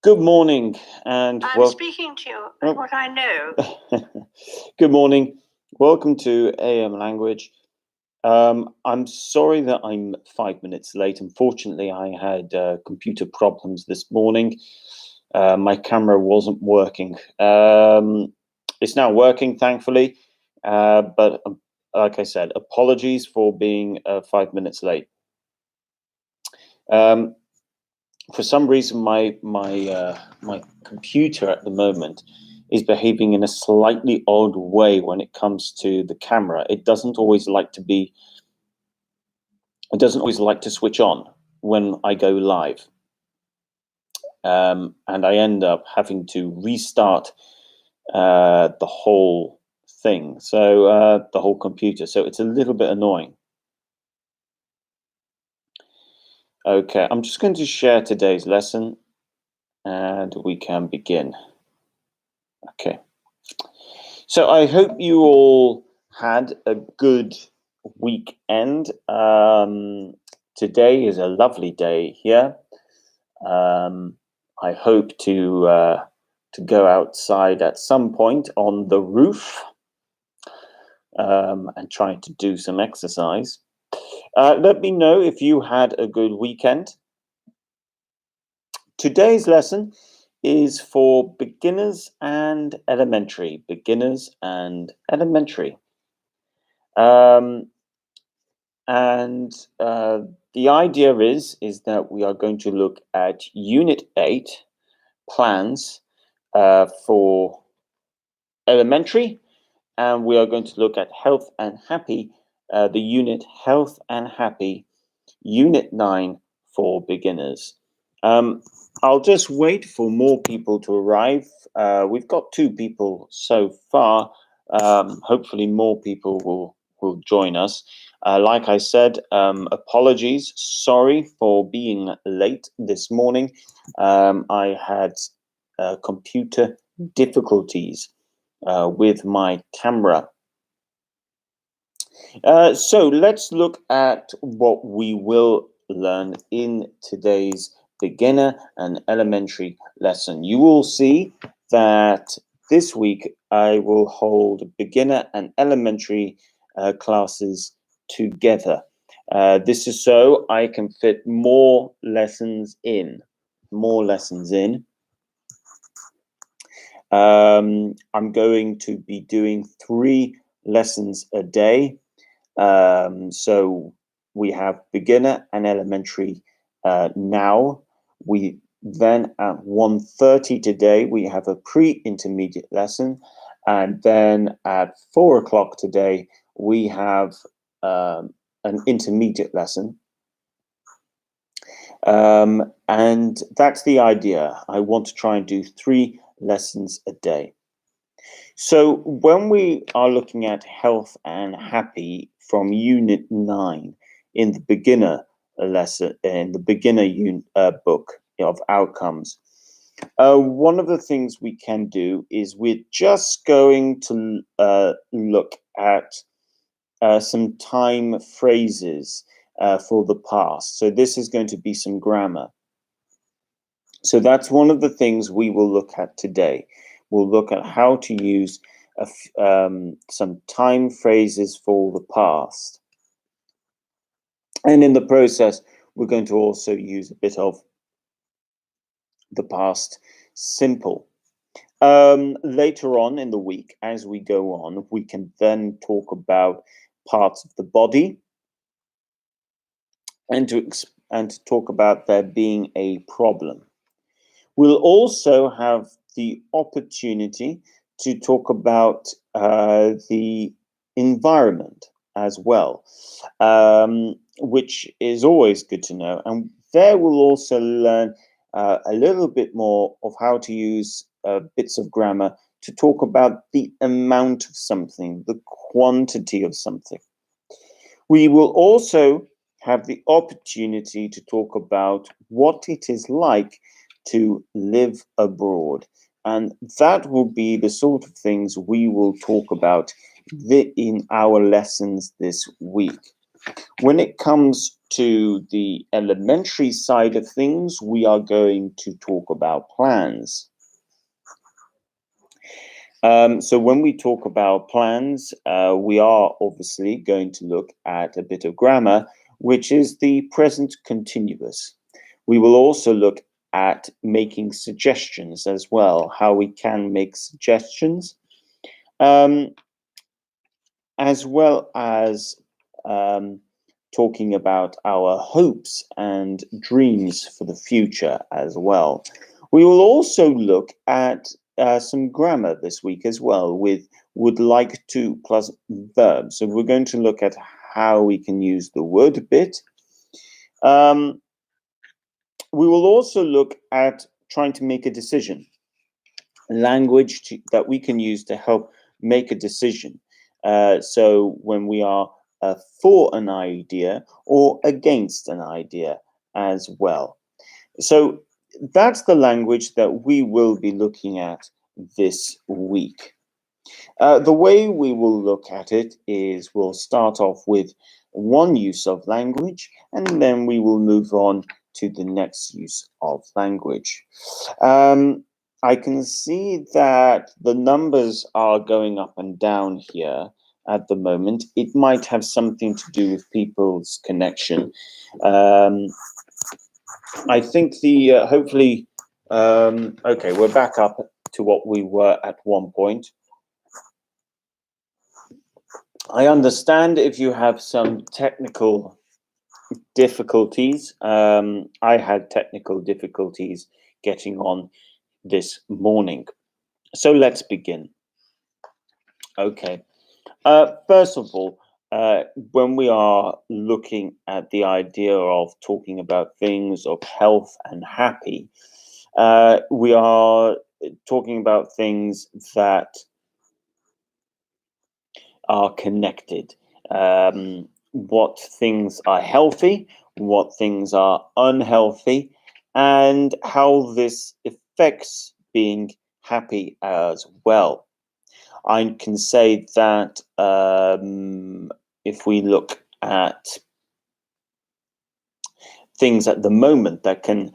Good morning, and I'm speaking to you at what I know. Good morning. Welcome to AM Language. I'm sorry that I'm 5 minutes late. Unfortunately, I had computer problems this morning. My camera wasn't working. It's now working, thankfully. But like I said, apologies for being 5 minutes late. For some reason, my computer at the moment is behaving in a slightly odd way when it comes to the camera. It doesn't always like to switch on when I go live, and I end up having to restart the whole thing, so the whole computer. So it's a little bit annoying. Okay, I'm just going to share today's lesson, and we can begin. Okay. So I hope you all had a good weekend. Today is a lovely day here. I hope to go outside at some point on the roof and try to do some exercise. Let me know if you had a good weekend. Today's lesson is for beginners and elementary. Beginners and elementary. The idea is that we are going to look at Unit 8 plans for elementary, and we are going to look at Health and Happy, the unit Health and Happy, Unit 9 for beginners. I'll just wait for more people to arrive. We've got 2 people so far. Hopefully more people will join us. Like I said, apologies. Sorry for being late this morning. I had computer difficulties with my camera. So let's look at what we will learn in today's beginner and elementary lesson. You will see that this week I will hold beginner and elementary classes together. This is so I can fit more lessons in. I'm going to be doing 3 lessons a day. So we have beginner and elementary now. We then at 1:30 today we have a pre-intermediate lesson, and then at 4 o'clock today we have an intermediate lesson. And that's the idea. I want to try and do 3 lessons a day. So when we are looking at Health and Happy from Unit 9 in the beginner lesson, in the beginner book of outcomes, one of the things we can do is we're just going to look at some time phrases for the past. So this is going to be some grammar. So that's one of the things we will look at today. We'll look at how to use some time phrases for the past. And in the process, we're going to also use a bit of the past simple. Later on in the week, as we go on, we can then talk about parts of the body and to talk about there being a problem. We'll also have the opportunity to talk about the environment as well, which is always good to know. And there we'll also learn a little bit more of how to use bits of grammar to talk about the amount of something, the quantity of something. We will also have the opportunity to talk about what it is like to live abroad. And that will be the sort of things we will talk about in our lessons this week. When it comes to the elementary side of things, we are going to talk about plans. So when we talk about plans, we are obviously going to look at a bit of grammar, which is the present continuous. We will also look at making suggestions as well, how we can make suggestions, as well as talking about our hopes and dreams for the future as well. We will also look at some grammar this week as well, with would like to plus verbs. So we're going to look at how we can use the would bit. We will also look at trying to make a decision, language that we can use to help make a decision. So when we are for an idea or against an idea as well. So that's the language that we will be looking at this week. The way we will look at it is we'll start off with one use of language, and then we will move on to the next use of language. I can see that the numbers are going up and down here at the moment. It might have something to do with people's connection. I think the hopefully, okay, we're back up to what we were at one point. I understand if you have some technical difficulties. I had technical difficulties getting on this morning. So let's begin. Okay. First of all, when we are looking at the idea of talking about things of health and happy, we are talking about things that are connected. What things are healthy, what things are unhealthy, and how this affects being happy as well. I can say that if we look at things at the moment that can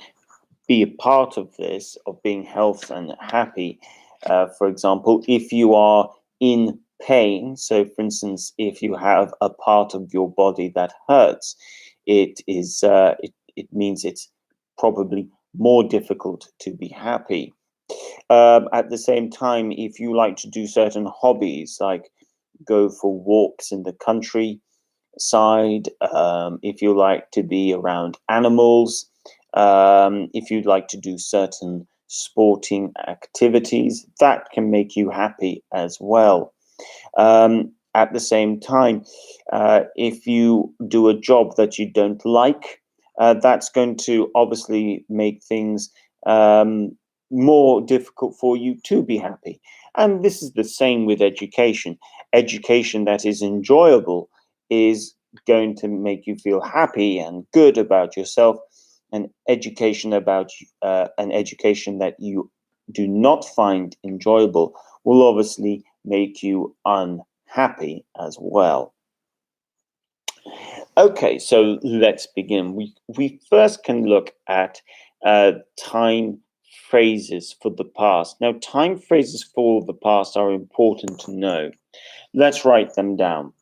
be a part of this, of being health and happy, for example, if you are in pain, so for instance, if you have a part of your body that hurts, it means it's probably more difficult to be happy. At the same time, if you like to do certain hobbies, like go for walks in the countryside, if you like to be around animals, if you'd like to do certain sporting activities, that can make you happy as well. At the same time, if you do a job that you don't like, that's going to obviously make things more difficult for you to be happy. And this is the same with education. Education that is enjoyable is going to make you feel happy and good about yourself. And education about an education that you do not find enjoyable will obviously make you unhappy as well. Okay, so let's begin. We first can look at time phrases for the past. Now, time phrases for the past are important to know. Let's write them down.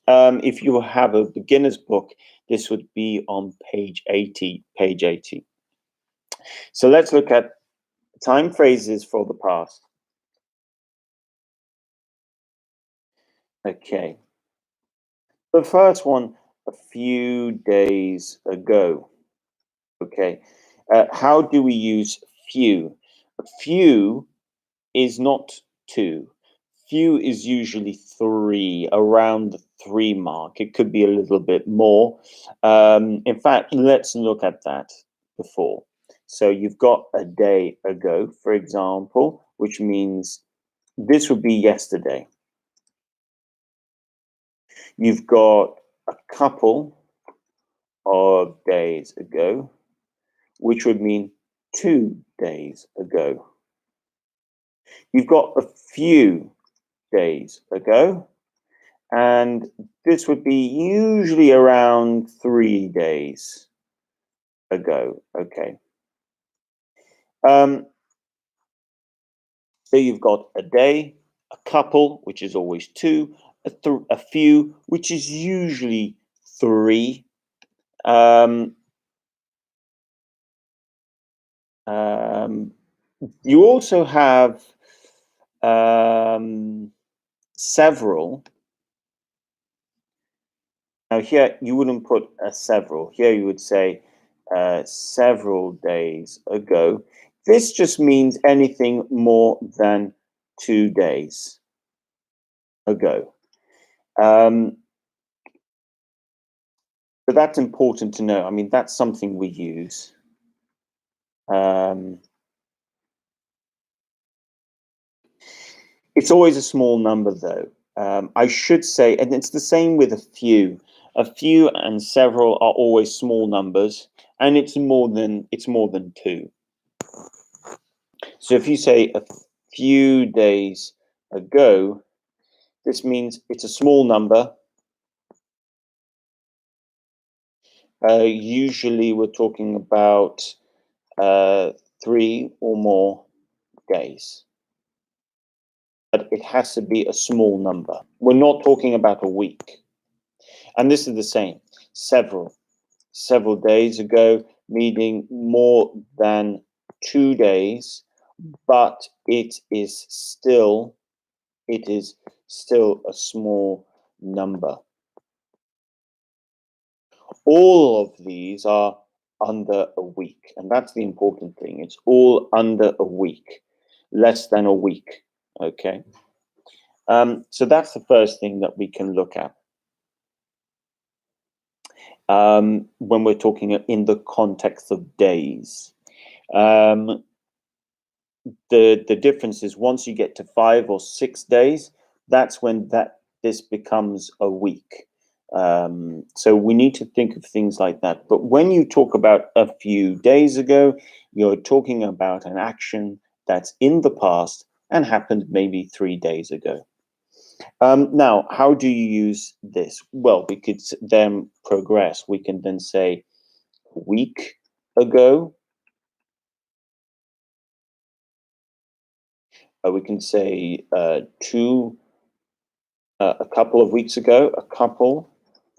If you have a beginner's book, this would be on page 80. So let's look at time phrases for the past. Okay. The first one, a few days ago. Okay. How do we use few? Few is not two. Few is usually three, around the three mark. It could be a little bit more. In fact, let's look at that before. So you've got a day ago, for example, which means this would be yesterday. You've got a couple of days ago, which would mean 2 days ago. You've got a few days ago, and this would be usually around 3 days ago. Okay. So you've got a day, a couple, which is always 2, a few, which is usually 3. You also have several. Now here you wouldn't put a several. Here you would say several days ago. This just means anything more than 2 days ago. But that's important to know. I mean, that's something we use. It's always a small number, though. I should say, and it's the same with a few. A few and several are always small numbers, and it's more than 2. So if you say a few days ago, this means it's a small number. Usually we're talking about 3 or more days. But it has to be a small number. We're not talking about a week. And this is the same. Several days ago, meaning more than 2 days, but it is still a small number. All of these are under a week, and that's the important thing. It's all under a week, less than a week. Okay. So that's the first thing that we can look at when we're talking in the context of days. The difference is once you get to 5 or 6 days, that's when this becomes a week. So we need to think of things like that. But when you talk about a few days ago, you're talking about an action that's in the past and happened maybe 3 days ago. Now, how do you use this? Well, we could then progress. We can then say a week ago. We can say a couple of weeks ago, a couple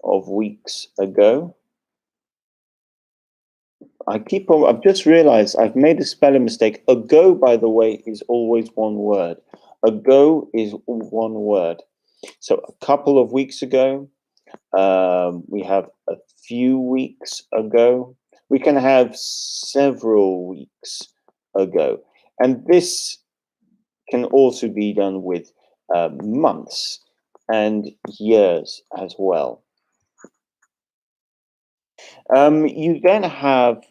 of weeks ago. I've just realized I've made a spelling mistake. Ago, by the way, is always one word. Ago is one word. So a couple of weeks ago, we have a few weeks ago. We can have several weeks ago. And this can also be done with months and years as well. You then have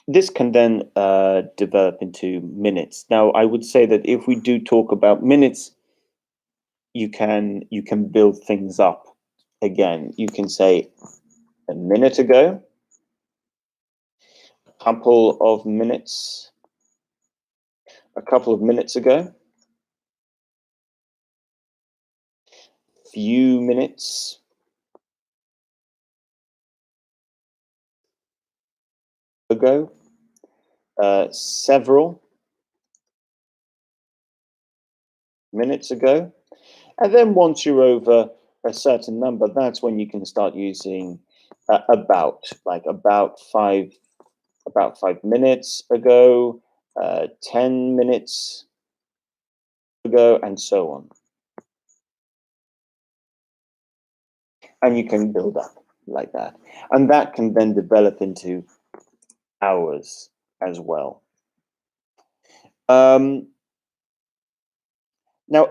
this can then develop into minutes. Now, I would say that if we do talk about minutes, you can build things up again. You can say a minute ago, a couple of minutes ago, few minutes ago, several minutes ago. And then once you're over a certain number, that's when you can start using about 5 minutes ago, 10 minutes ago, and so on. And you can build up like that. And that can then develop into hours as well. Now,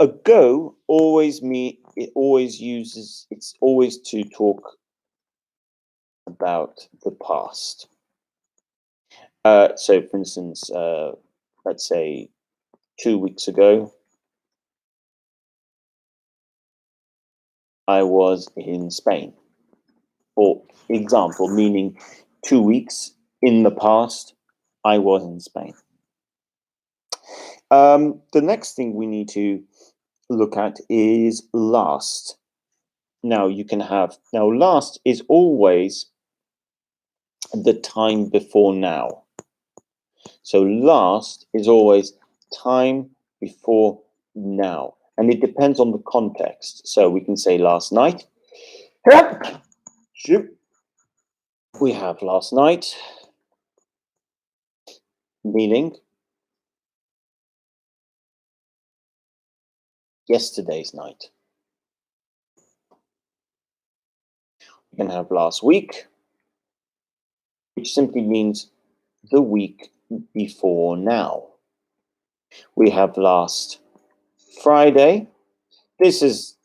ago it's always to talk about the past. So, for instance, let's say 2 weeks ago, I was in Spain. For example, meaning 2 weeks in the past, I was in Spain. The next thing we need to look at is last. Now last is always the time before now. So last is always time before now. And it depends on the context. So we can say last night. We have last night, meaning yesterday's night. We can have last week, which simply means the week before now. We have last Friday. This is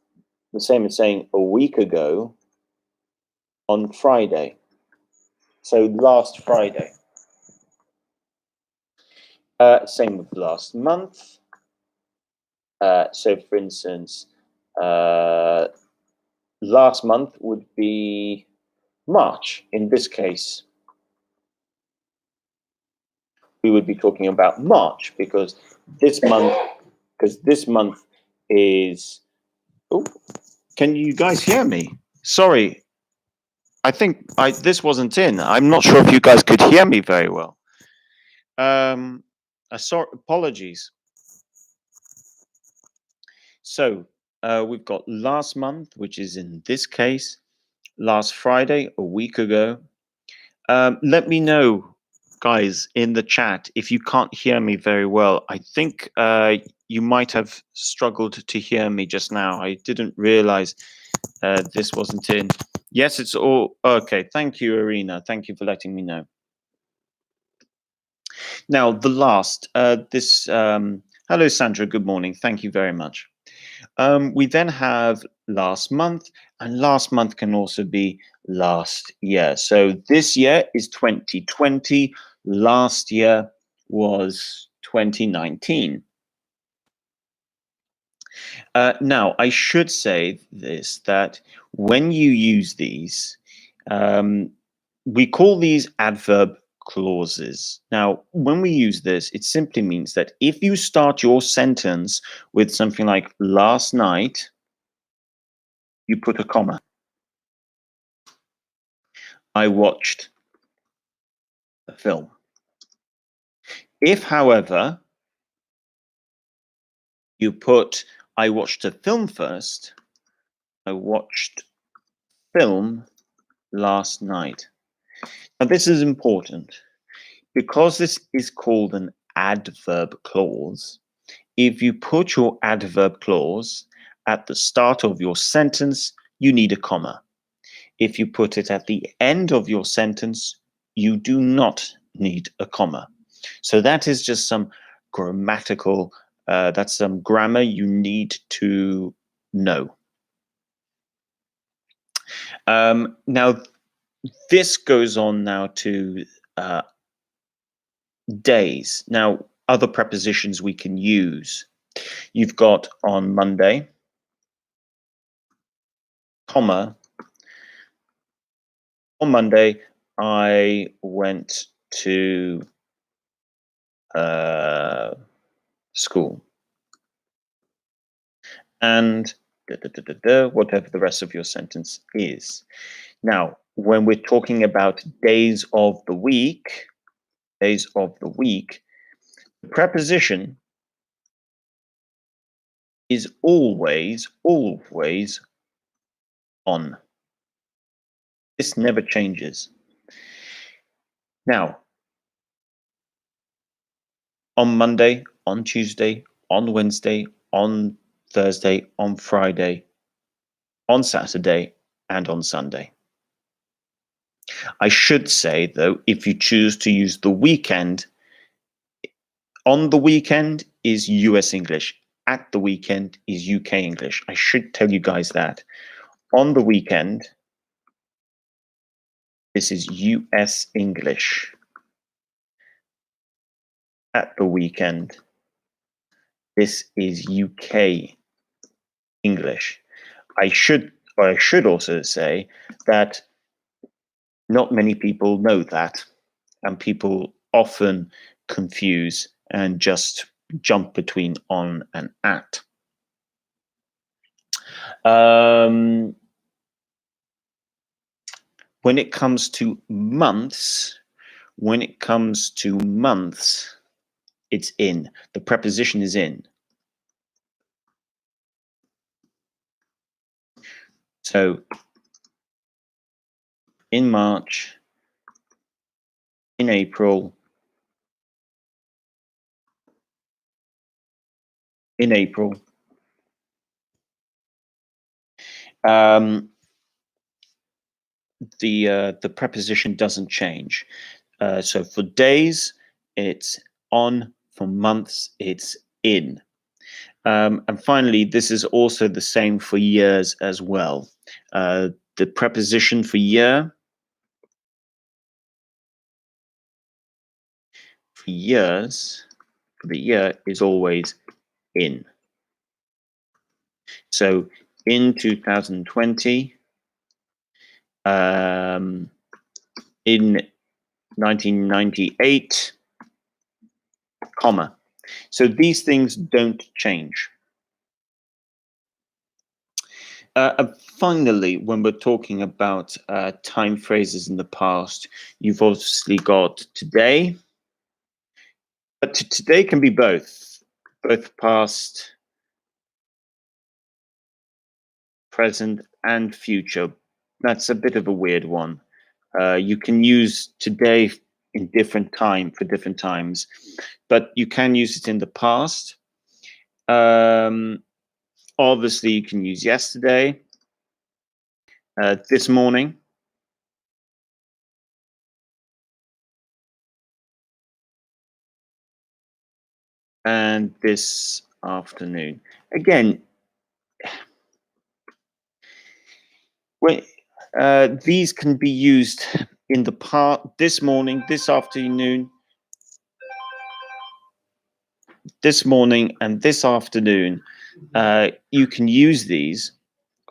the same as saying a week ago on Friday. So last Friday. Same with last month. So for instance, last month would be March. In this case, we would be talking about March because this month is. Oh, can you guys hear me? Sorry, I think this wasn't in. I'm not sure if you guys could hear me very well. I saw. Apologies. So we've got last month, which is in this case last Friday, a week ago. Let me know, guys, in the chat if you can't hear me very well. I think you might have struggled to hear me just now. I didn't realize this wasn't in. Yes, it's all okay. Thank you, Irina. Thank you for letting me know. Now, the last, hello, Sandra. Good morning. Thank you very much. We then have last month, and last month can also be last year. So this year is 2020. Last year was 2019. Now, I should say this, that when you use these, we call these adverb clauses. Now, when we use this, it simply means that if you start your sentence with something like last night, you put a comma. I watched a film. If, however, you put I watched a film first, I watched film last night. Now, this is important because this is called an adverb clause. If you put your adverb clause at the start of your sentence, you need a comma. If you put it at the end of your sentence, you do not need a comma. So that is just some grammatical, that's some grammar you need to know. Now, this goes on now to days. Now, other prepositions we can use. You've got on Monday, comma. On Monday, I went to school. And whatever the rest of your sentence is. Now, when we're talking about days of the week, the preposition is always on. This never changes. Now, on Monday, on Tuesday, on Wednesday, on Thursday, on Friday, on Saturday, and on Sunday. I should say, though, if you choose to use the weekend, on the weekend is US English. At the weekend is UK English. I should tell you guys that. On the weekend, this is US English. At the weekend, this is UK English. I should also say that not many people know that, and people often confuse and just jump between on and at. When it comes to months, it's in. The preposition is in. So in March, in April, in April. The preposition doesn't change. So for days, it's on. For months, it's in. And finally, this is also the same for years as well. The preposition for year, for years, for the year is always in. So in 2020, in 1998, comma. So these things don't change. Finally, when we're talking about time phrases in the past, you've obviously got today, but today can be both past, present, and future. That's a bit of a weird one. You can use today in different time for different times, but you can use it in the past. Obviously, you can use yesterday, this morning, and this afternoon. Again, these can be used in the past, this morning, this afternoon, this morning, and this afternoon. You can use these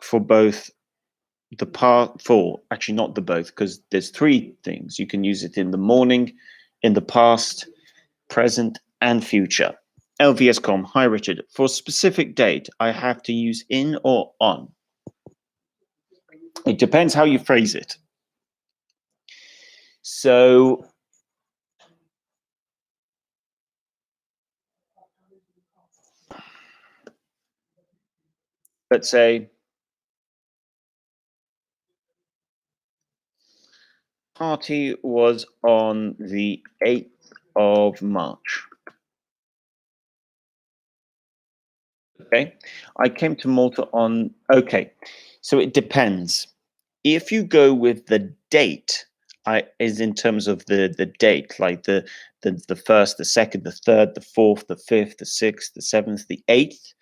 for both the part, for actually not the both, because there's three things. You can use it in the morning, in the past, present, and future. LVS.com, hi Richard. For a specific date, I have to use in or on. It depends how you phrase it. So let's say party was on the 8th of March. Okay, I came to Malta on, okay, so it depends. If you go with the date, is in terms of the date, like the first, the second, the third, the fourth, the fifth, the sixth, the seventh, the eighth,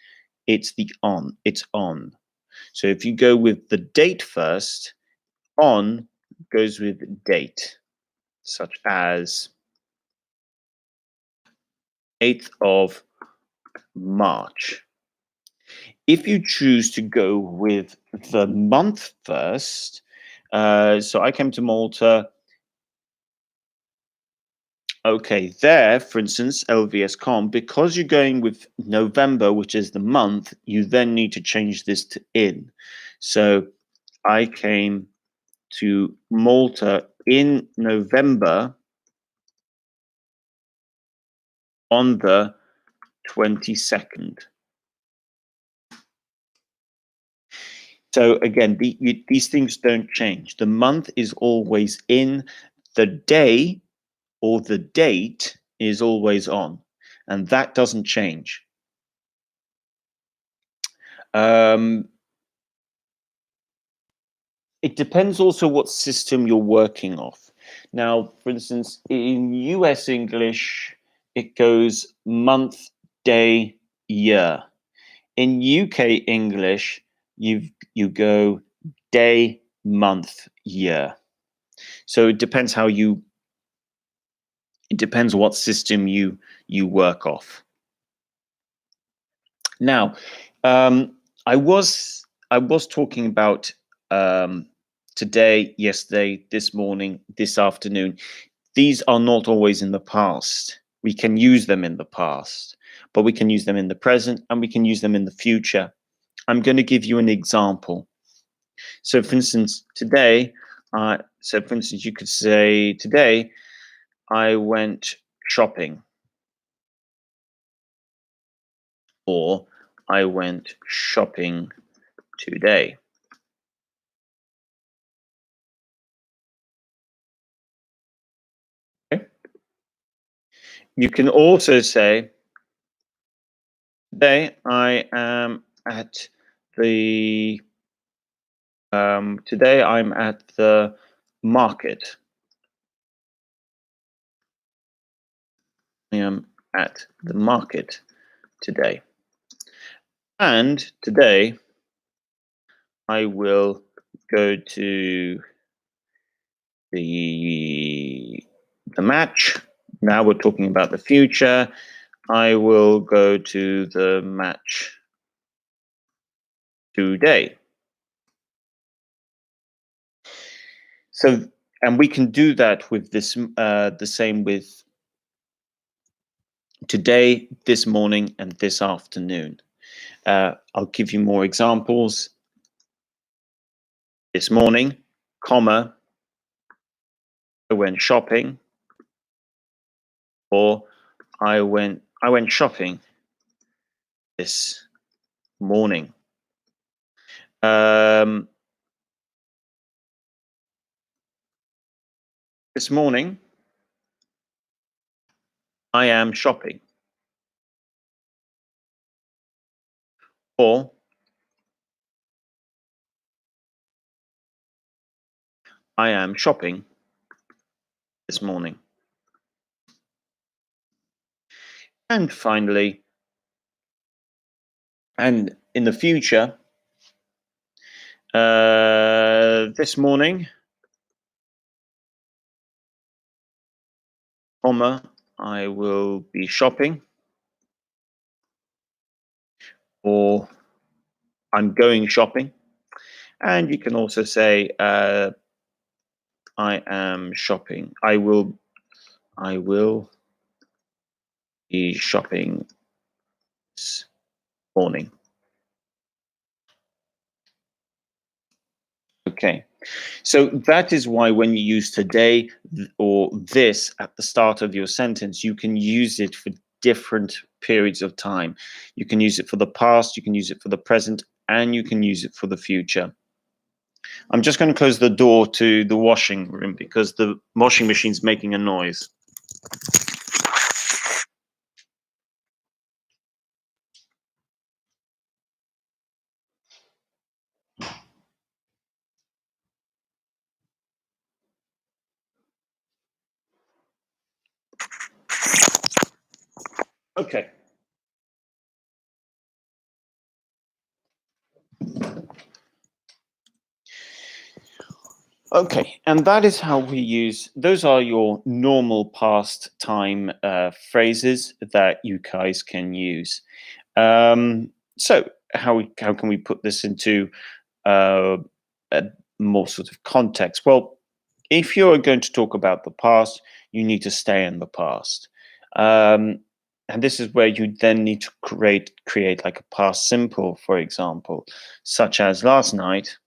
it's on. So if you go with the date first, on goes with date, such as 8th of March. If you choose to go with the month first, so I came to Malta. Okay, there, for instance, LVS.com, because you're going with November, which is the month, you then need to change this to in. So I came to Malta in November on the 22nd. So again, these things don't change. The month is always in. The day or the date is always on, and that doesn't change. It depends also what system you're working off. Now, for instance, in US English, it goes month, day, year. In UK English, you go day, month, year. So it depends it depends what system you work off. Now, I was talking about today, yesterday, this morning, this afternoon. These are not always in the past. We can use them in the past. but we can use them in the present and we can use them in the future. I'm going to give you an example. So, for instance, today, you could say, today I went shopping, or I went shopping today. Okay. You can also say, today I am at the today I'm at the market. I am at the market today. And today I will go to the match. Now we're talking about the future. I will go to the match today. So, and we can do that with this, the same with today, this morning, and this afternoon. I'll give you more examples. This morning, comma, I went shopping, or I went shopping this morning. This morning, I am shopping. Or I am shopping this morning. And finally, and in the future, this morning, comma, I will be shopping, or I'm going shopping. And you can also say, I am shopping. I will be shopping this morning. Okay, so that is why when you use today or this at the start of your sentence, you can use it for different periods of time. You can use it for the past, you can use it for the present, and you can use it for the future. I'm just going to close the door to the washing room because the washing machine's making a noise. Okay. Okay, and that is how we use, those are your normal past time phrases that you guys can use. So how can we put this into a more sort of context? Well, if you're going to talk about the past, you need to stay in the past. And this is where you then need to create like a past simple, for example, such as last night,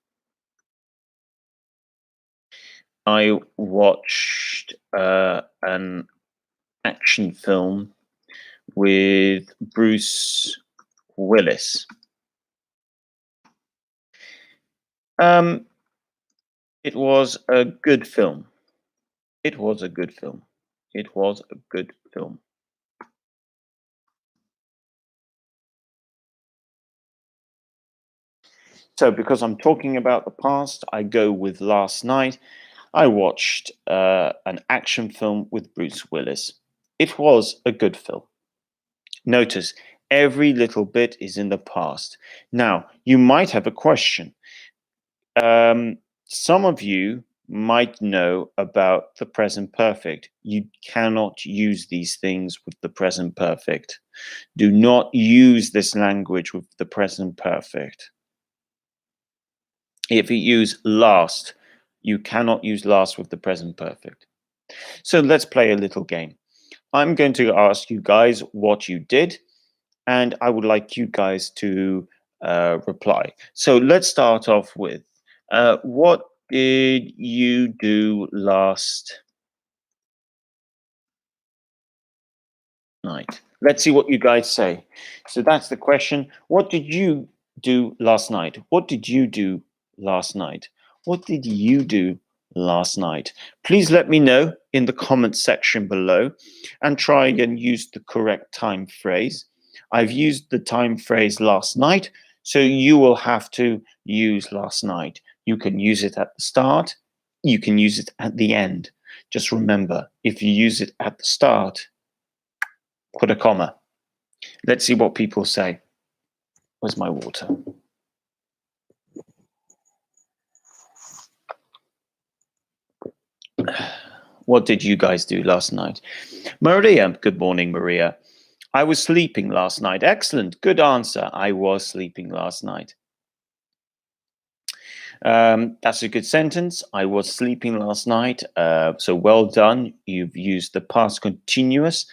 I watched an action film with Bruce Willis. It was a good film. It was a good film. It was a good film. So because I'm talking about the past, I go with last night. I watched an action film with Bruce Willis. It was a good film. Notice every little bit is in the past. Now, you might have a question. Some of you might know about the present perfect. You cannot use these things with the present perfect. Do not use this language with the present perfect. If you use last, you cannot use last with the present perfect. So let's play a little game. I'm going to ask you guys what you did, and I would like you guys to reply. So let's start off with, what did you do last night? Let's see what you guys say. So that's the question. What did you do last night? What did you do last night? What did you do last night? Please let me know in the comment section below and try and use the correct time phrase. I've used the time phrase last night, so you will have to use last night. You can use it at the start, you can use it at the end. Just remember, if you use it at the start, put a comma. Let's see what people say. Where's my water? What did you guys do last night? Maria, good morning, Maria. I was sleeping last night. Excellent, good answer. I was sleeping last night. That's a good sentence. I was sleeping last night. So well done. You've used the past continuous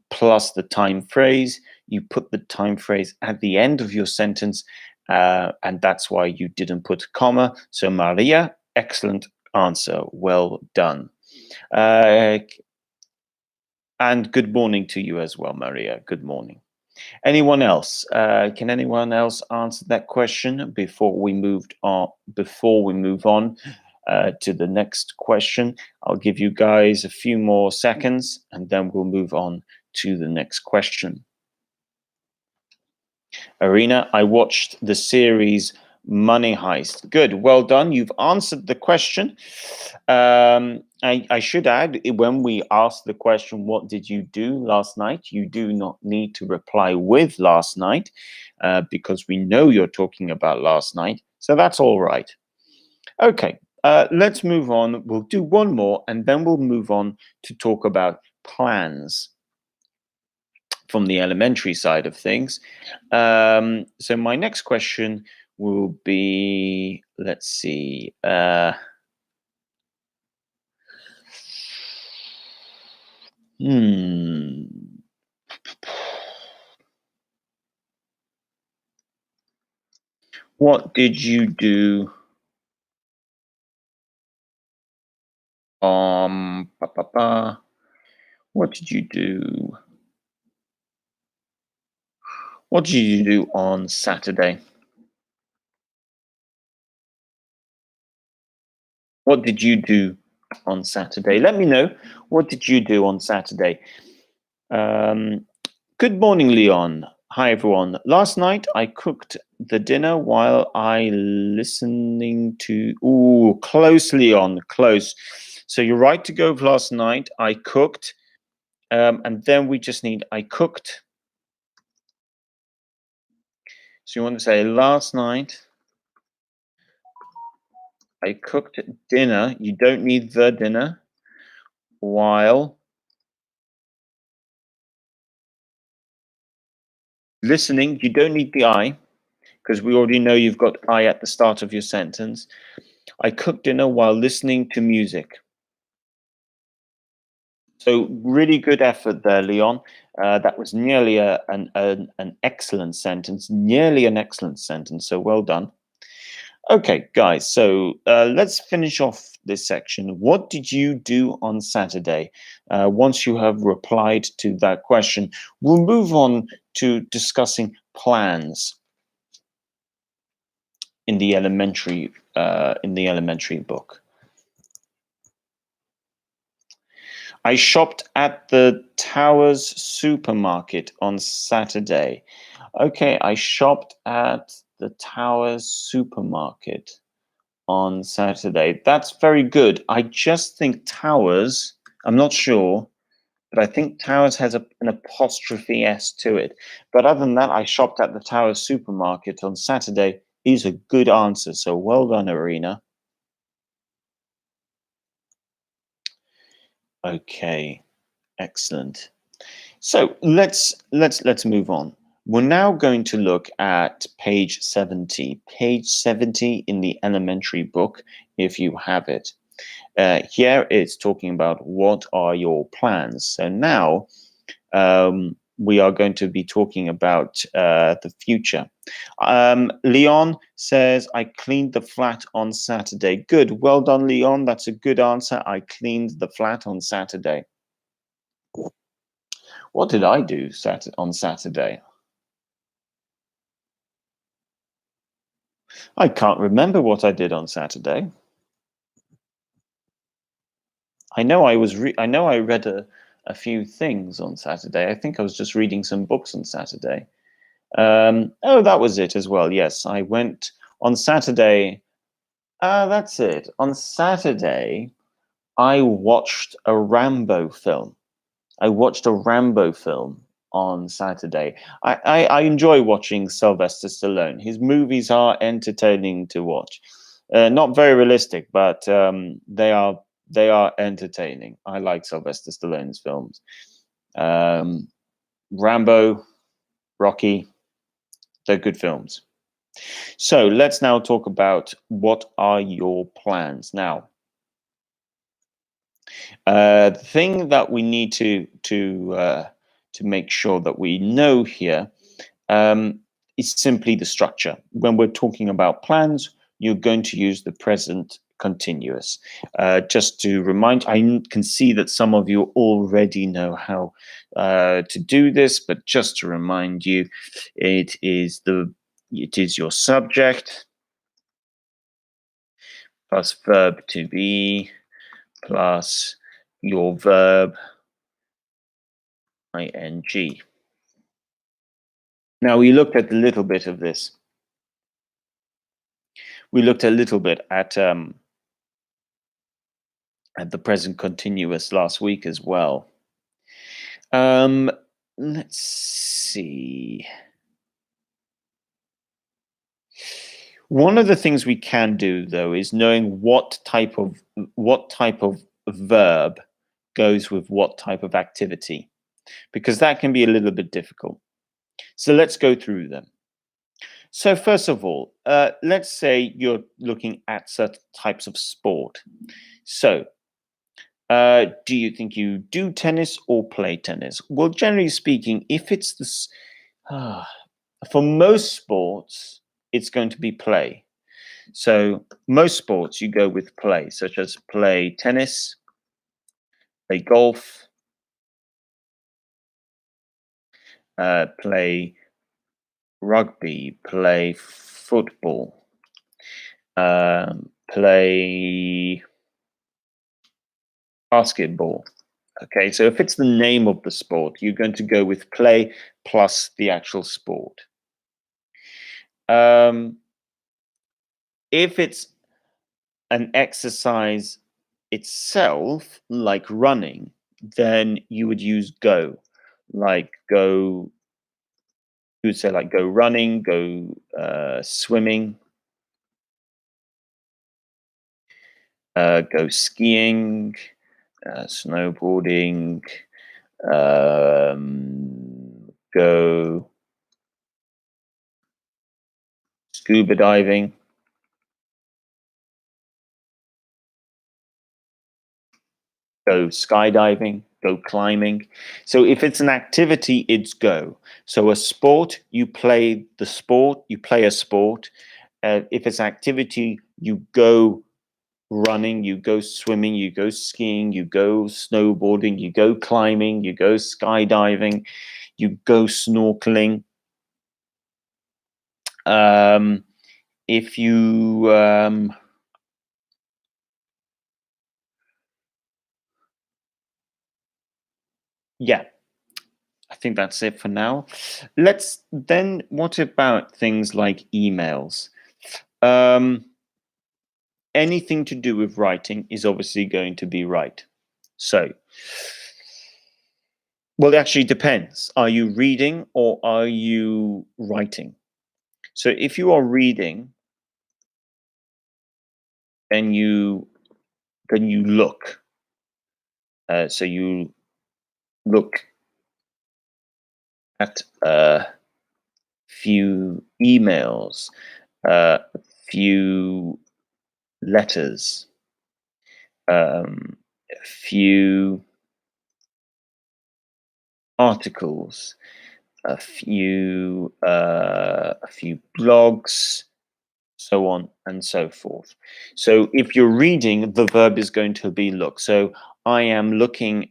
plus the time phrase. You put the time phrase at the end of your sentence, and that's why you didn't put a comma. So Maria, excellent answer. Well done. And good morning to you as well, Maria. Good morning. Anyone else? Can anyone else answer that question before we move on? Before we move on to the next question, I'll give you guys a few more seconds, and then we'll move on to the next question. Arena, I watched the series Money Heist. Good, well done. You've answered the question. I should add, when we ask the question, what did you do last night? You do not need to reply with last night because we know you're talking about last night. So that's all right. Okay, let's move on. We'll do one more and then we'll move on to talk about plans from the elementary side of things. So my next question will be, let's see. What did you do? What did you do? What did you do on Saturday? What did you do on Saturday? Let me know. What did you do on Saturday? Good morning, Leon. Hi, everyone. Last night, I cooked the dinner while I listening to... Ooh, close, Leon, close. So you're right to go with last night. I cooked. And then we just need I cooked. So you want to say last night I cooked dinner. You don't need the dinner. While listening, you don't need the I, because we already know you've got I at the start of your sentence. I cooked dinner while listening to music. So really good effort there, Leon. That was nearly an excellent sentence. Nearly an excellent sentence. So well done. Okay, guys, so let's finish off this section. What did you do on Saturday? Once you have replied to that question, we'll move on to discussing plans in the elementary book. I shopped at the Towers supermarket on Saturday. Okay, I shopped at the Towers supermarket on Saturday. That's very good. I just think Towers, I'm not sure, but I think Towers has an apostrophe S to it. But other than that, I shopped at the Towers supermarket on Saturday is a good answer. So well done, Arena. Okay, excellent. So let's move on. We're now going to look at page 70. Page 70 in the elementary book, if you have it. Here it's talking about what are your plans. So now we are going to be talking about the future. Leon says, I cleaned the flat on Saturday. Good. Well done, Leon. That's a good answer. I cleaned the flat on Saturday. What did I do on Saturday? I can't remember what I did on Saturday. I know I read a few things on Saturday. I think I was just reading some books on Saturday. Oh, that was it as well. Yes, I went on Saturday. That's it. On Saturday, I watched a Rambo film. I watched a Rambo film on Saturday. I enjoy watching Sylvester Stallone. His movies are entertaining to watch. Not very realistic, but they are entertaining. I like Sylvester Stallone's films. Rambo, Rocky, they're good films. So let's now talk about what are your plans now. The thing that we need to make sure that we know here is simply the structure. When we're talking about plans, you're going to use the present continuous. Just to remind, I can see that some of you already know how to do this, but just to remind you, it is your subject plus verb to be plus your verb ing. Now we looked at a little bit of this. We looked a little bit at the present continuous last week as well. Let's see. One of the things we can do, though, is knowing what type of verb goes with what type of activity, because that can be a little bit difficult. So let's go through them. So first of all, let's say you're looking at certain types of sport. So do you think you do tennis or play tennis? Well, generally speaking, if it's this, for most sports, it's going to be play. So most sports you go with play, such as play tennis, play golf, play rugby, play football, play basketball. Okay, so if it's the name of the sport, you're going to go with play plus the actual sport. If it's an exercise itself, like running, then you would use go. Like go, you would say like go running, go swimming, go skiing, snowboarding, go scuba diving, go skydiving, go climbing. So if it's an activity, it's go. So a sport, you play the sport, you play a sport. If it's activity, you go running, you go swimming, you go skiing, you go snowboarding, you go climbing, you go skydiving, you go snorkeling. If you yeah, I think that's it for now. Let's then, what about things like emails? Anything to do with writing is obviously going to be right. So, well, it actually depends. Are you reading or are you writing? So if you are reading, then you look. So you look at a few emails, a few letters, a few articles, a few blogs, so on and so forth. So if you're reading, the verb is going to be look. So I am looking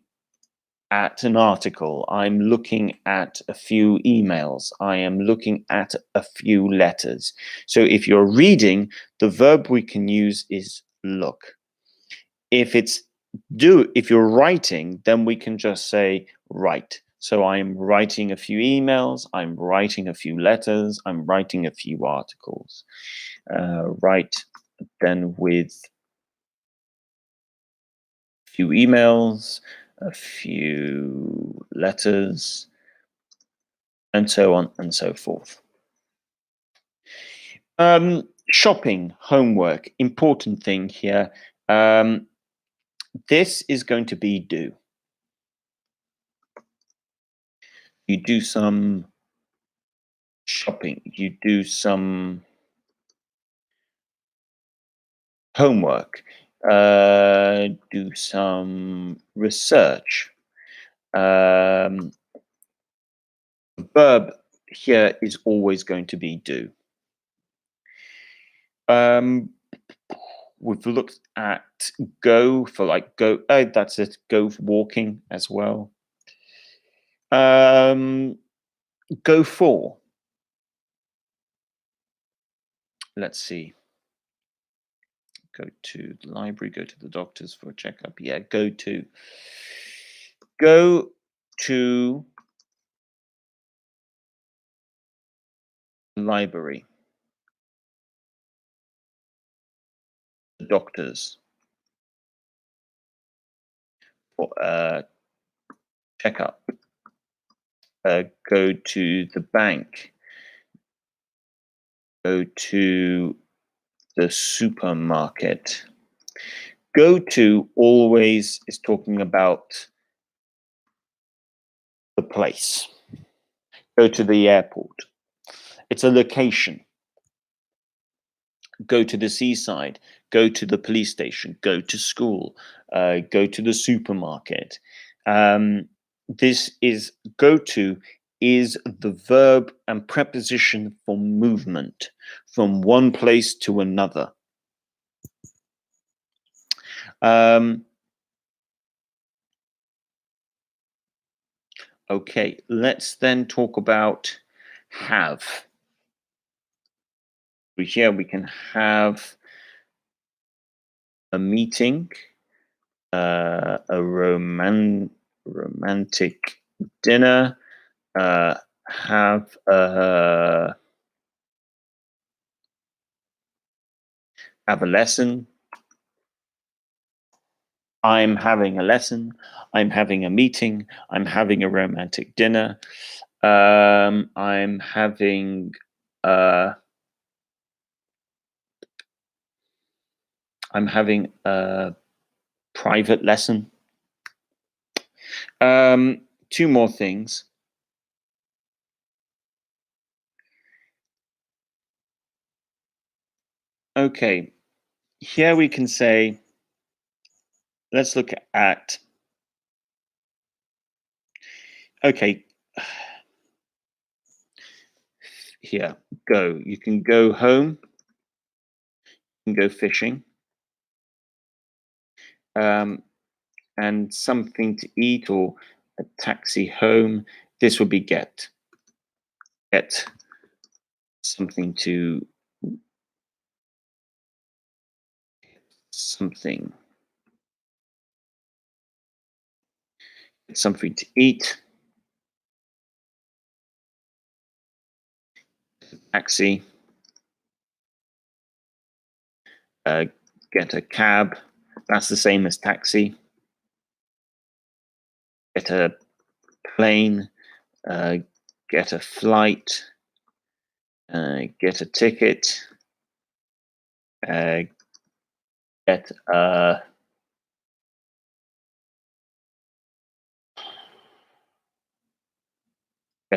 at an article. I'm looking at a few emails. I am looking at a few letters. So if you're reading, the verb we can use is look. If you're writing, then we can just say write. So I'm writing a few emails, I'm writing a few letters, I'm writing a few articles. Write then with a few emails, a few letters, and so on and so forth. Shopping, homework, important thing here. This is going to be do. You do some shopping, you do some homework, do some research. The verb here is always going to be do. We've looked at go for like go. Oh, that's it. Go walking as well. Go for. Let's see. Go to the library. Go to the doctors for a checkup. Yeah, go to. Go to the library. The doctors for a checkup. Go to the bank. Go to the supermarket. Go to always is talking about the place. Go to the airport. It's a location. Go to the seaside. Go to the police station. Go to school. Go to the supermarket. This is go to is the verb and preposition for movement from one place to another. Okay, let's then talk about have. Here we can have a meeting, a romantic dinner, have a lesson. I'm having a lesson. I'm having a meeting. I'm having a romantic dinner. I'm having a private lesson. Two more things. Okay, here we can say, let's look at, okay, here, go. You can go home, you can go fishing, and something to eat or a taxi home. This would be get. Get something to something. Something to eat. Taxi. Get a cab. That's the same as taxi. Get a plane. Get a flight. Get a ticket. Get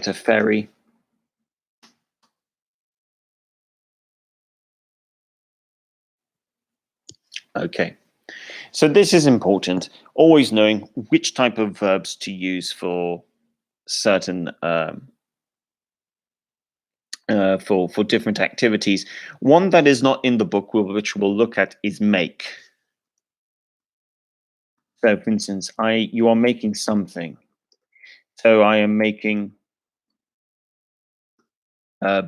a ferry. Okay, so this is important, always knowing which type of verbs to use for certain for different activities. One that is not in the book, which we'll look at, is make. So, for instance, you are making something. So I am making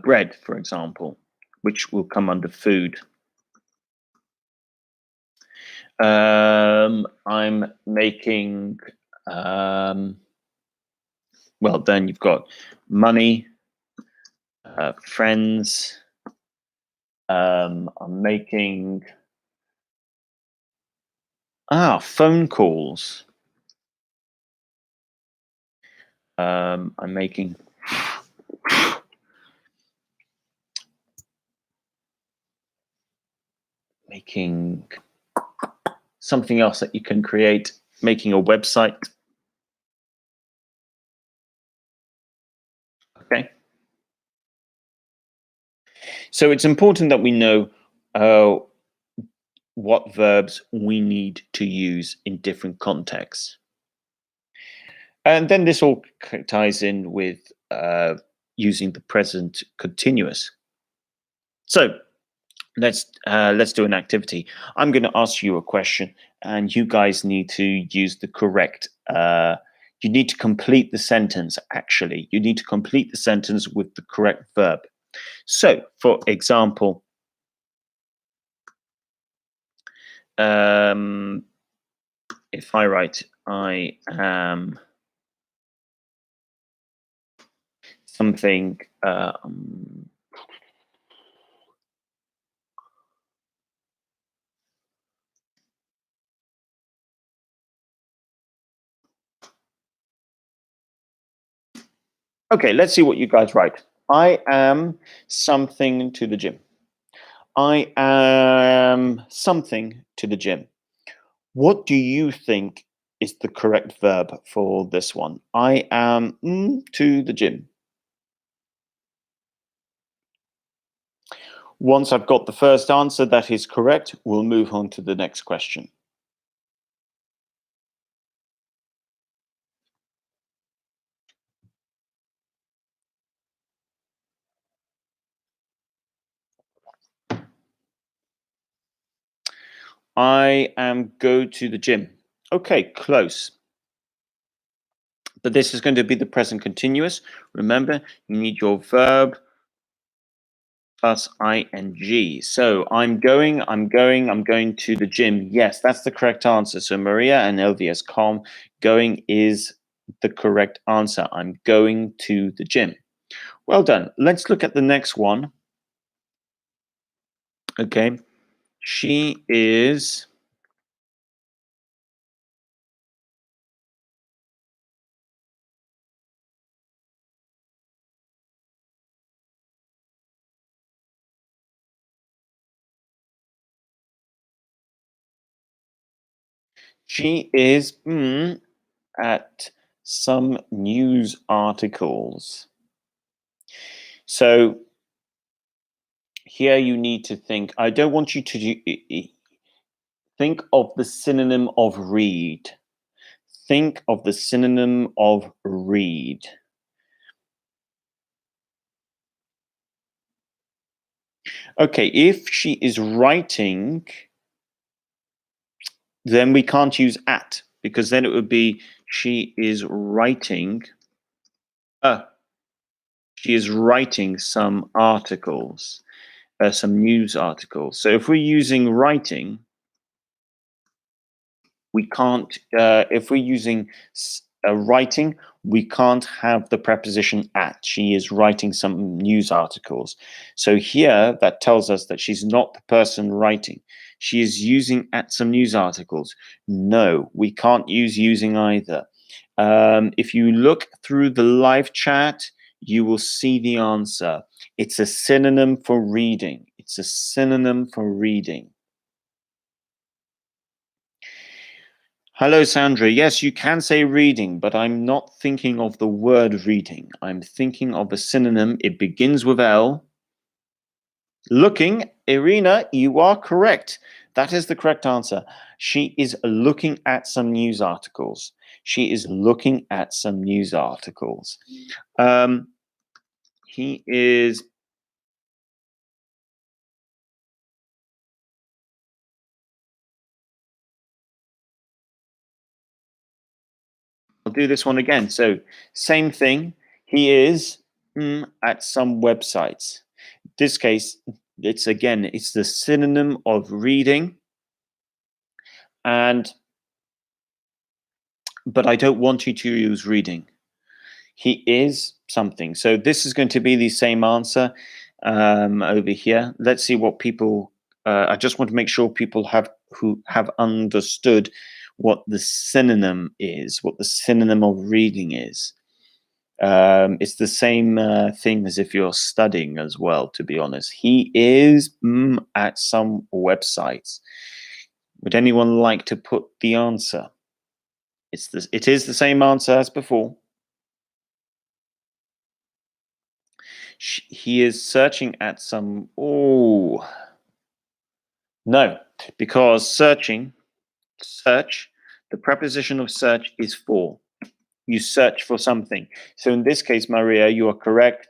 bread, for example, which will come under food. I'm making, well, then you've got money, friends. I'm making phone calls. I'm making something else that you can create, making a website. Okay. So it's important that we know what verbs we need to use in different contexts. And then this all ties in with using the present continuous. So let's do an activity. I'm going to ask you a question, and you guys need to use the correct. You need to complete the sentence. Actually, you need to complete the sentence with the correct verb. So, for example, if I write, I am something. Okay, let's see what you guys write. I am something to the gym. I am something to the gym. What do you think is the correct verb for this one? I am to the gym. Once I've got the first answer that is correct, we'll move on to the next question. I am go to the gym. Okay, close. But this is going to be the present continuous. Remember, you need your verb plus ing. So I'm going to the gym. Yes, that's the correct answer. So Maria and Elvia's calm. Going is the correct answer. I'm going to the gym. Well done. Let's look at the next one. Okay. She is at some news articles. So here you need to think. I don't want you to think of the synonym of read. Think of the synonym of read. Okay, if she is writing, then we can't use at, because then it would be she is writing. She is writing some articles, some news articles. So if we're using writing, we can't. If we're using writing, we can't have the preposition at. She is writing some news articles. So here, that tells us that she's not the person writing. She is using at some news articles. No, we can't use using either. If you look through the live chat, you will see the answer. It's a synonym for reading. It's a synonym for reading. Hello, Sandra. Yes, you can say reading, but I'm not thinking of the word reading. I'm thinking of a synonym. It begins with L. Looking, Irina, you are correct. That is the correct answer. She is looking at some news articles. She is looking at some news articles. He is... I'll do this one again. So, same thing. He is at some websites. This case, it's the synonym of reading. But I don't want you to use reading. He is something. So this is going to be the same answer over here. Let's see what people... I just want to make sure people who have understood what the synonym is, what the synonym of reading is. It's the same thing as if you're studying as well, to be honest. He is at some websites. Would anyone like to put the answer? It is the same answer as before. He is searching at some... Oh, no, because search, the preposition of search is for. You search for something. So in this case, Maria, you are correct.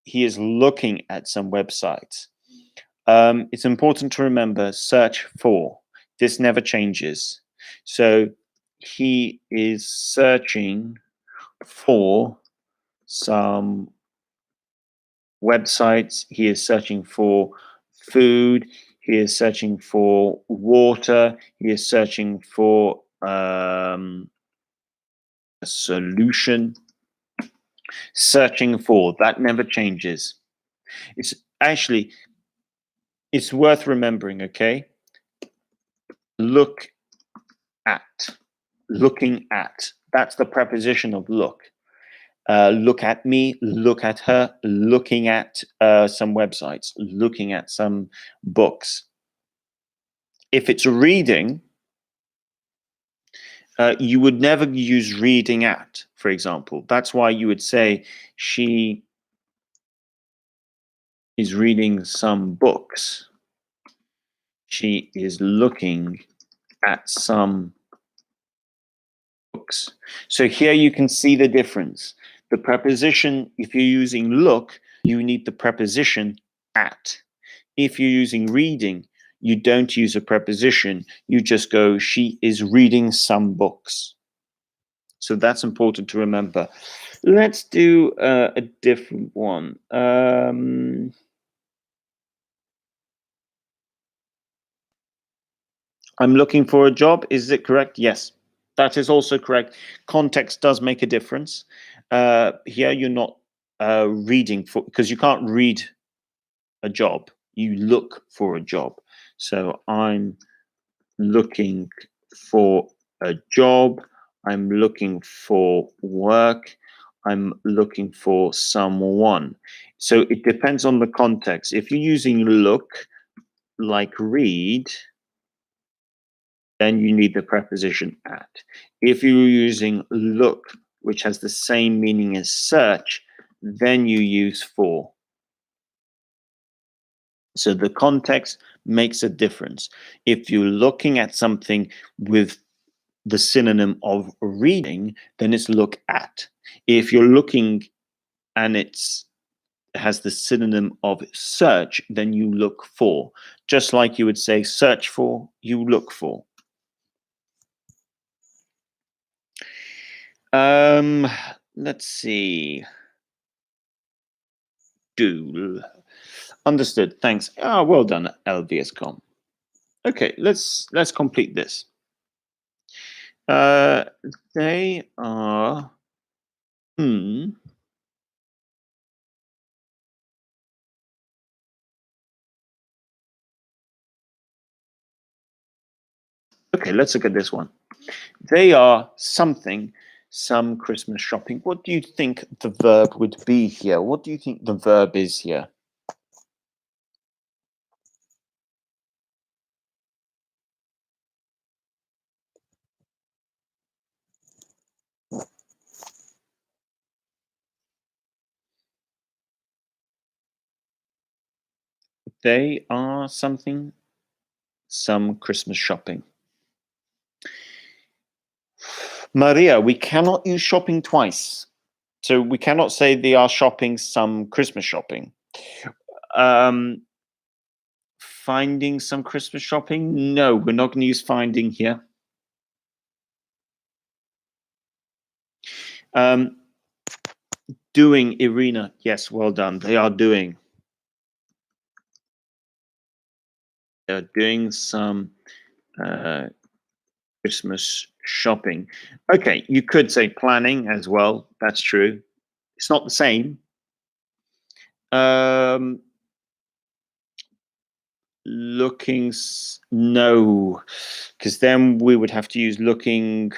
He is looking at some websites. It's important to remember search for. This never changes. So he is searching for some websites. He is searching for food. He is searching for water. He is searching for a solution. Searching for, that never changes. It's actually, it's worth remembering, okay? Look at, looking at. That's the preposition of look. Look at me, look at her, looking at some websites, looking at some books. If it's reading, you would never use reading at, for example. That's why you would say she is reading some books. She is looking at some books. So here you can see the difference. The preposition, if you're using look, you need the preposition at. If you're using reading, you don't use a preposition. You just go, she is reading some books. So that's important to remember. Let's do a different one. I'm looking for a job. Is it correct? Yes, that is also correct. Context does make a difference. Here you're not reading for, because you can't read a job. You look for a job. So I'm looking for a job. I'm looking for work. I'm looking for someone. So it depends on the context. If you're using look like read, then you need the preposition at. If you're using look, which has the same meaning as search, then you use for. So the context makes a difference. If you're looking at something with the synonym of reading, then it's look at. If you're looking and it has the synonym of search, then you look for. Just like you would say search for, you look for. Let's see. Do. Understood. Thanks. Ah, well done, LVScom. Okay, let's complete this. They are okay, let's look at this one. They are something, some Christmas shopping. What do you think the verb would be here? What do you think the verb is here? They are something. some Christmas shopping. Maria, we cannot use shopping twice. So we cannot say they are shopping some Christmas shopping. Finding some Christmas shopping? No, we're not going to use finding here. Doing, Irina. Yes, well done. They are doing. They're doing some Christmas shopping. Okay, you could say planning as well. That's true. It's not the same. Looking, no, because then we would have to use looking.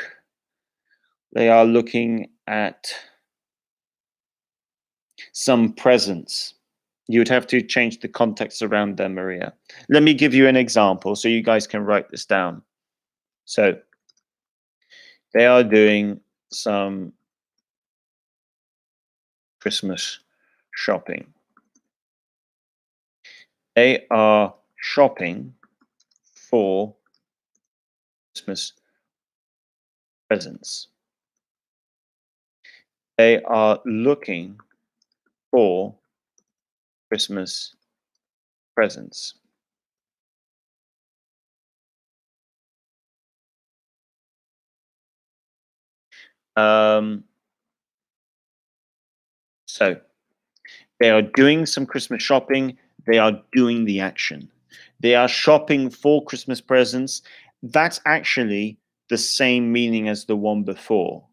They are looking at some presents. You would have to change the context around them, Maria. Let me give you an example so you guys can write this down. So they are doing some Christmas shopping. They are shopping for Christmas presents. They are looking for Christmas presents. So they are doing some Christmas shopping. They are doing the action. They are shopping for Christmas presents. That's actually the same meaning as the one before.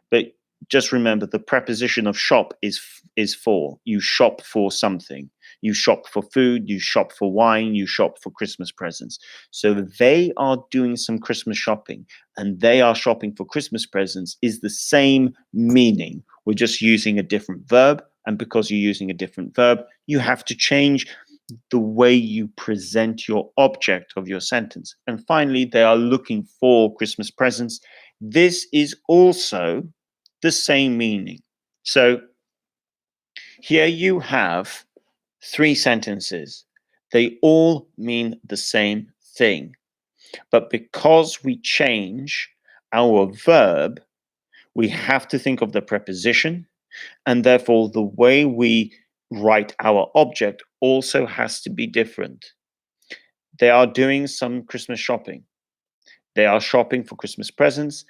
But just remember, the preposition of shop is for. You shop for something. You shop for food. You shop for wine. You shop for Christmas presents. So they are doing some Christmas shopping and they are shopping for Christmas presents is the same meaning. We're just using a different verb. And because you're using a different verb, you have to change the way you present your object of your sentence. And finally, they are looking for Christmas presents. This is also the same meaning. So here you have 3 sentences. They all mean the same thing. But because we change our verb, we have to think of the preposition, and therefore the way we write our object also has to be different. They are doing some Christmas shopping. They are shopping for Christmas presents.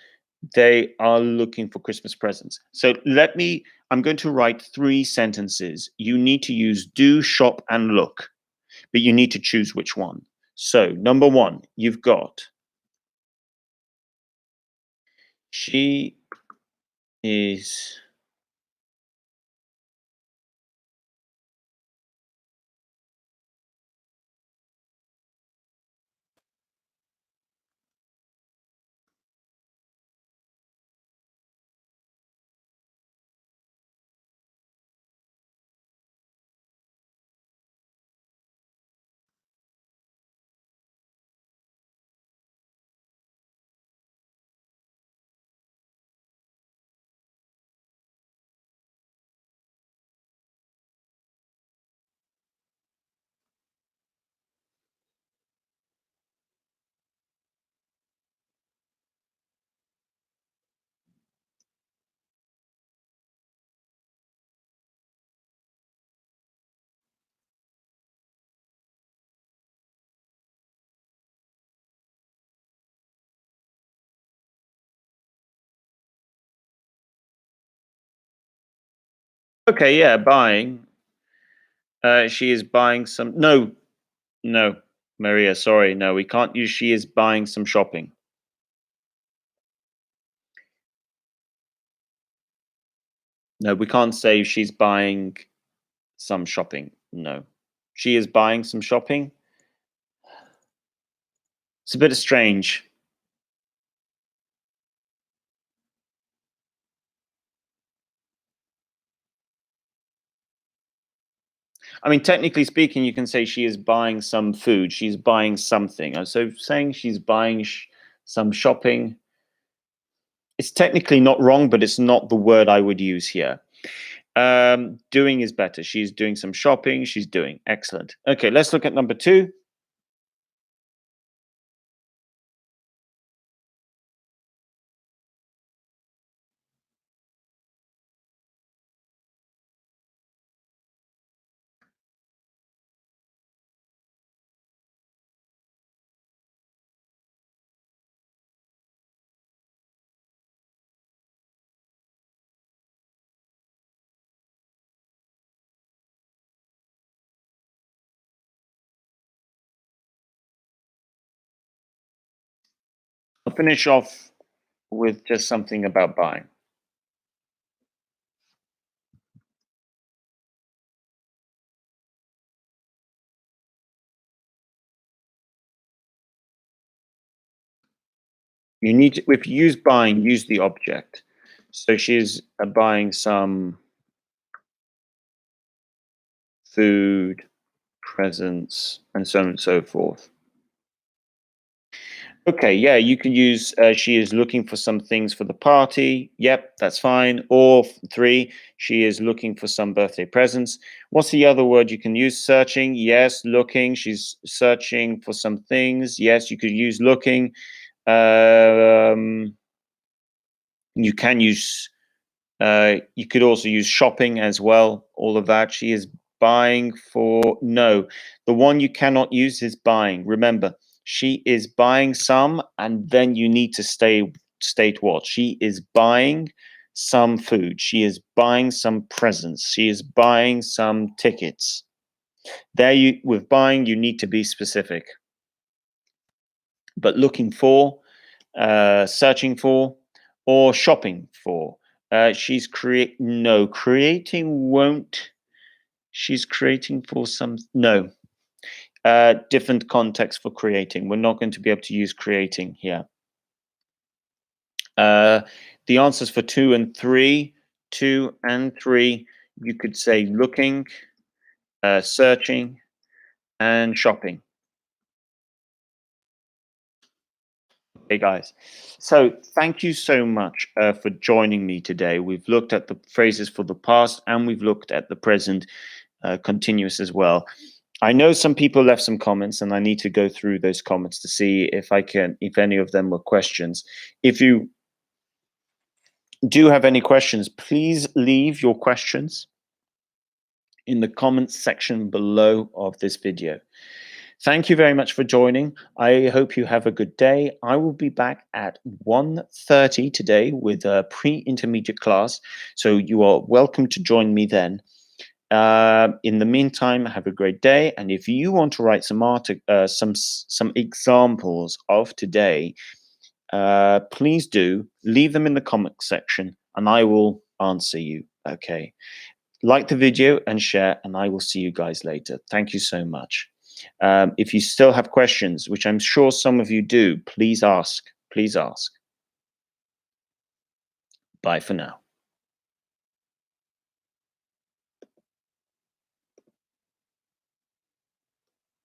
They are looking for Christmas presents. So I'm going to write 3 sentences. You need to use do, shop, and look, but you need to choose which one. So number 1, you've got she is okay, yeah, buying. She is buying some. No, Maria, sorry. No, we can't use she is buying some shopping. No, we can't say she's buying some shopping. No. She is buying some shopping. It's a bit strange. I mean, technically speaking, you can say she is buying some food. She's buying something. So saying she's buying some shopping, it's technically not wrong, but it's not the word I would use here. Doing is better. She's doing some shopping. She's doing. Excellent. Okay, let's look at number 2. finish off with just something about buying. You need to, if you use buying, use the object. So she's buying some food, presents, and so on and so forth. Okay, yeah, you can use she is looking for some things for the party. Yep, that's fine. Or 3, she is looking for some birthday presents. What's the other word you can use? Searching. Yes, looking. She's searching for some things. Yes, you could use looking. You can use you could also use shopping as well. All of that. She is buying for, no, the one you cannot use is buying. Remember, she is buying some, and then you need to state what. She is buying some food. She is buying some presents. She is buying some tickets. There, you with buying, you need to be specific. But looking for, searching for, or shopping for. She's creating won't. She's creating for some, no. Different context for creating. We're not going to be able to use creating here. The answers for 2 and 3, you could say looking, searching, and shopping. Okay, guys. So thank you so much for joining me today. We've looked at the phrases for the past, and we've looked at the present continuous as well. I know some people left some comments, and I need to go through those comments to see if any of them were questions. If you do have any questions, please leave your questions in the comments section below of this video. Thank you very much for joining. I hope you have a good day. I will be back at 1:30 today with a pre-intermediate class, so you are welcome to join me then. In the meantime, have a great day. And if you want to write some examples of today, please do leave them in the comment section, and I will answer you. Okay. Like the video and share, and I will see you guys later. Thank you so much. If you still have questions, which I'm sure some of you do, please ask. Please ask. Bye for now.